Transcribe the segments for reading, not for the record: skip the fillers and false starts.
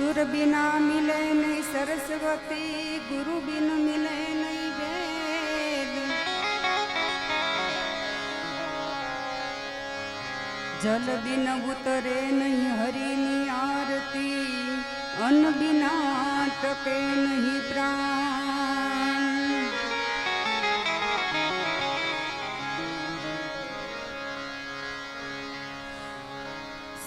सुर बिना मिले नहीं सरस्वती, गुरु बिन मिले नहीं वेद। जल बिन उतरे नहीं हरिनी आरती, अन्न बिना टके नहीं प्राण।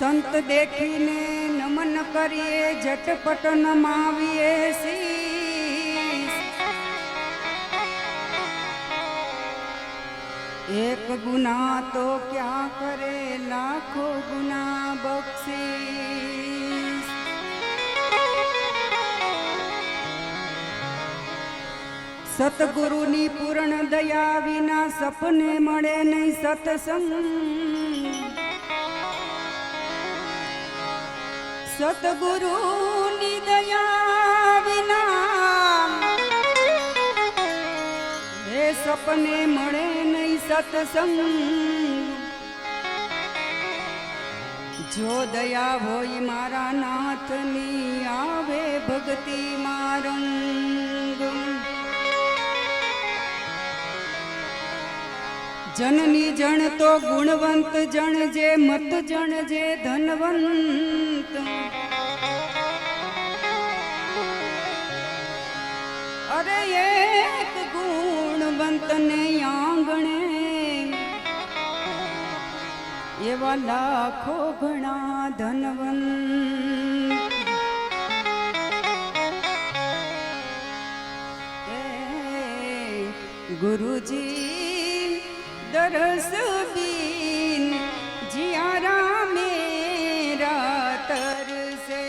संत देखीने नमन करिए, झटपट नमाविए शीश। एक गुना तो क्या करे, लाखों गुना बख्शीश। सतगुरुनी पूर्ण दया विना सपने मळे नहीं सत्संग। सतगुरुनी दया विना हे सपने मळे नहीं सत्संग। जो दया होई मारा नाथनी, आवे भक्ति मारंग। जननी जन तो गुणवंत जन जे, मत जन जे धनवंत। अरे एक गुणवंत ने आंगणे, एवा लाखों घणा धनवंत। गुरुजी दरस बीन जियारा मेरा तरसे।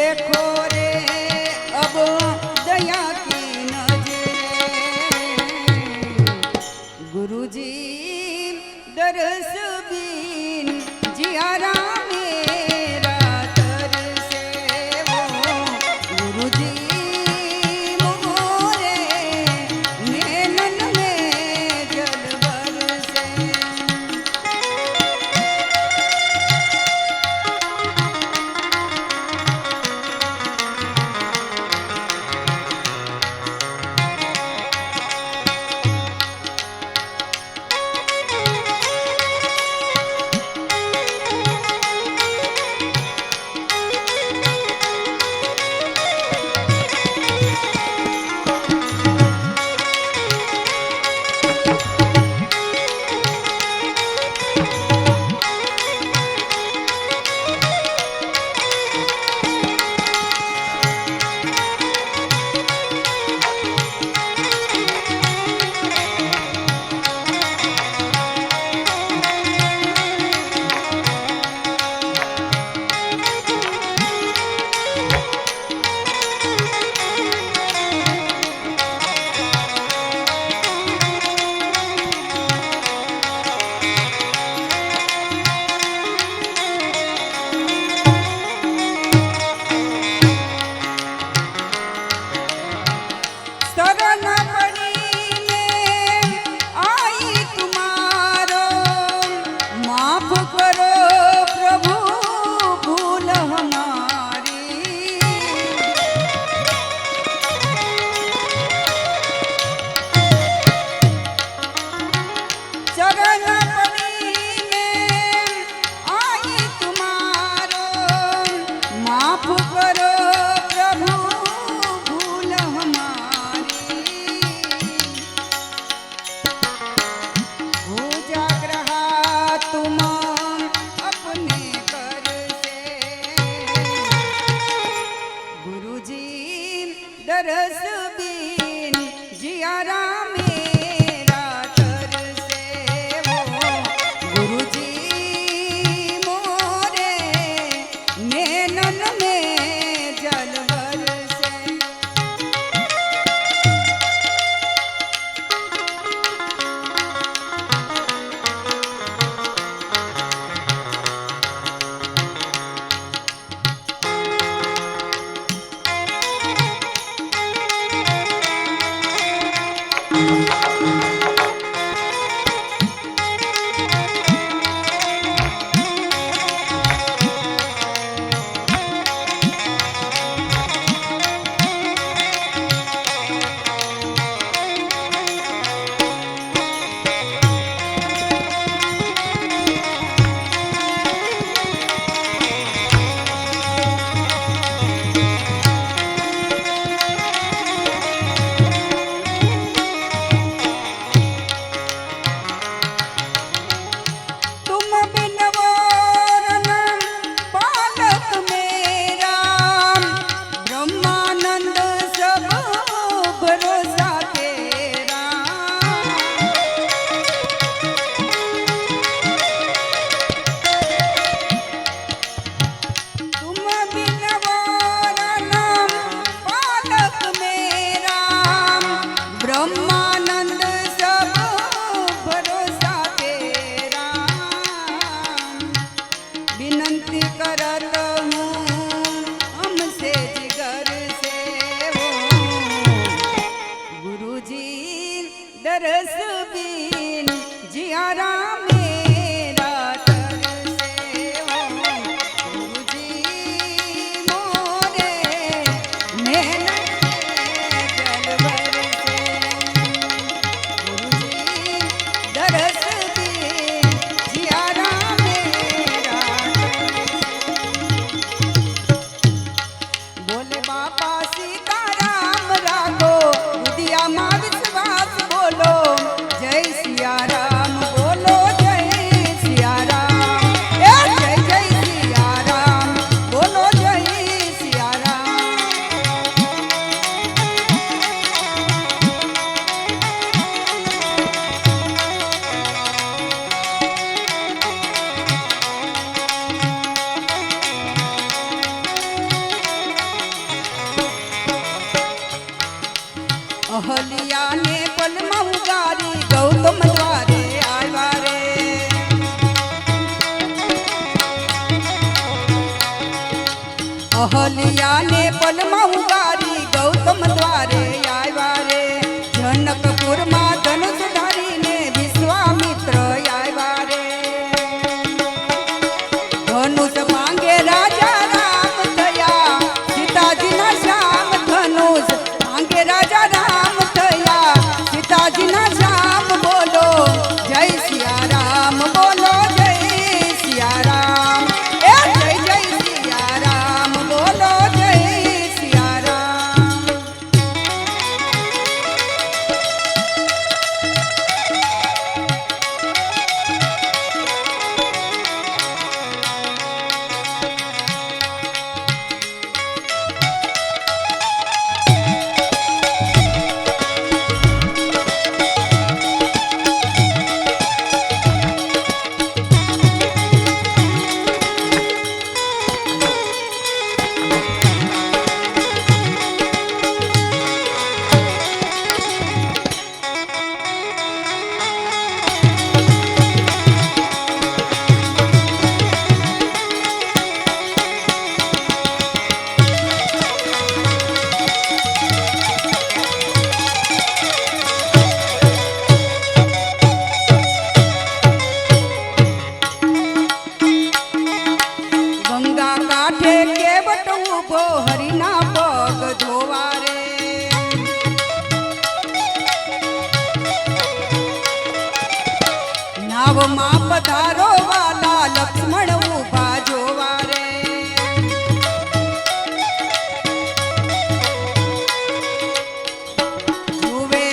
देखो रे अब दया की नजरे गुरुजी दरस बीन जियारा मेरा तरसे वो गुरुजी मोरे नैनन में जल बरसे शरण पड़ी मैं आई तुम्हारो माफ करो प्रभु भूल हमारी शरण पड़ी मैं आई तुम्हारो माफ करो प्रभु भूल हमारी हो जाग्रहा तुम अपने कर से गुरुजी दरस बीन जियारा मेरा तरसे वो गुरुजी मोरे नैनन में जल बरसे અહલિયા ને પલમાં ઉગારી ગૌતમ દ્વારે આવ્યા રે અહલિયા ને પલમાં ઉગારી ગૌતમ દ્વારે આવ્યા રે જનકપુરમાં ધનુષ ધારીને વિશ્વામિત્ર આવ્યા રે ધનુષ માંગે રાજા રામ થયા સીતાજીના શ્યામ ધનુષ માંગે રાજા રામ થયા સીતાજીના શ્યામ બોલો જય સિયા રામ બોલો જય સિયા રામ એ જય જય સિયા રામ બોલો જય સિયા રામ ગંગા કાંઠે કેવટ ઊભો હરિના પગ ધોવા રે નાવમાં પધારો વાલા લક્ષ્મણ ઊભા જોવા રે જુએ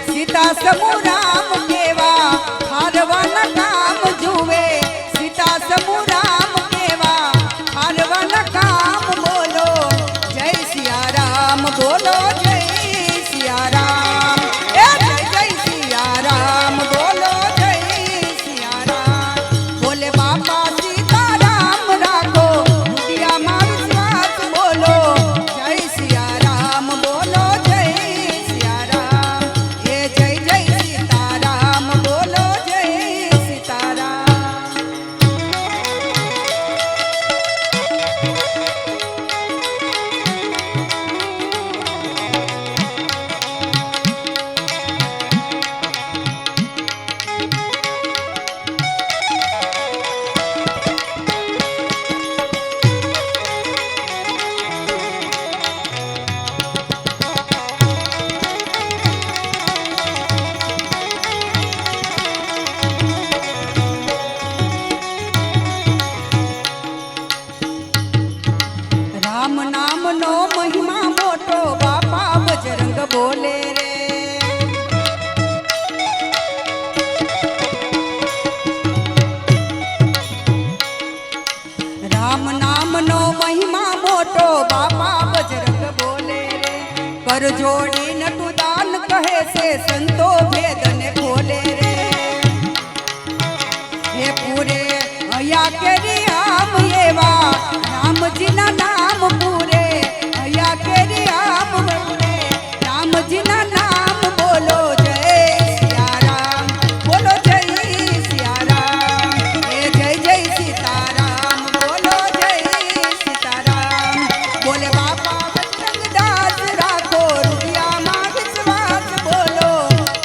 સીતા સમૂહ રામ કેવા હારવાના કામ જુએ સીતા સમૂહ રામ કેવા હારવાના કામ બોલો જય સિયા રામ બોલો જય સિયા રામ એ જય જય સિયા રામ બોલો જય સિયા રામ બોલે બાપા સીતારામ રાખો દુનિયામાં વિશ્વાસ બોલો જય સિયા રામ બોલો જય સિયા રામ એ જય જય સીતારામ બોલો જય સીતારામ રામ નામનો મહિમા મોટો બાપા બજરંગ બોલે રે રામ નામનો મહિમા મોટો બાપા બજરંગ બોલે રે કર જોડી નટુ દાન કહે છે સંતો ભેદને ખોલે રે હે પૂરે અયા કેરી આમ એવા રામજીના નામ પૂરે અયા કેરી આમ પૂરે રામજીના નામ બોલો જય સિયા રામ બોલો જય સિયા રામ એ જય જય સીતારામ બોલો જય સીતારામ બોલે બાપા બજરંગદાસ રાખો રૂપિયામાં વિશ્વાસ બોલો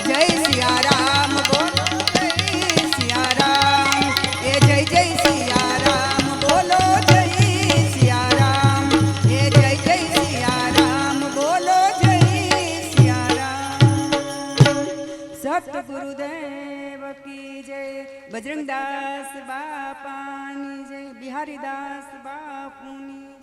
જય સિયા રામ બોલો જય સિયા રામ એ જય જય સિયા રામ બોલો જય સિયા રામ એ જય જય સિયા રામ બોલો જય સિયા રામ સતગુરુદેવ કી જય બજરંગદાસ બાપાની જય બિહારીદાસ બાપુની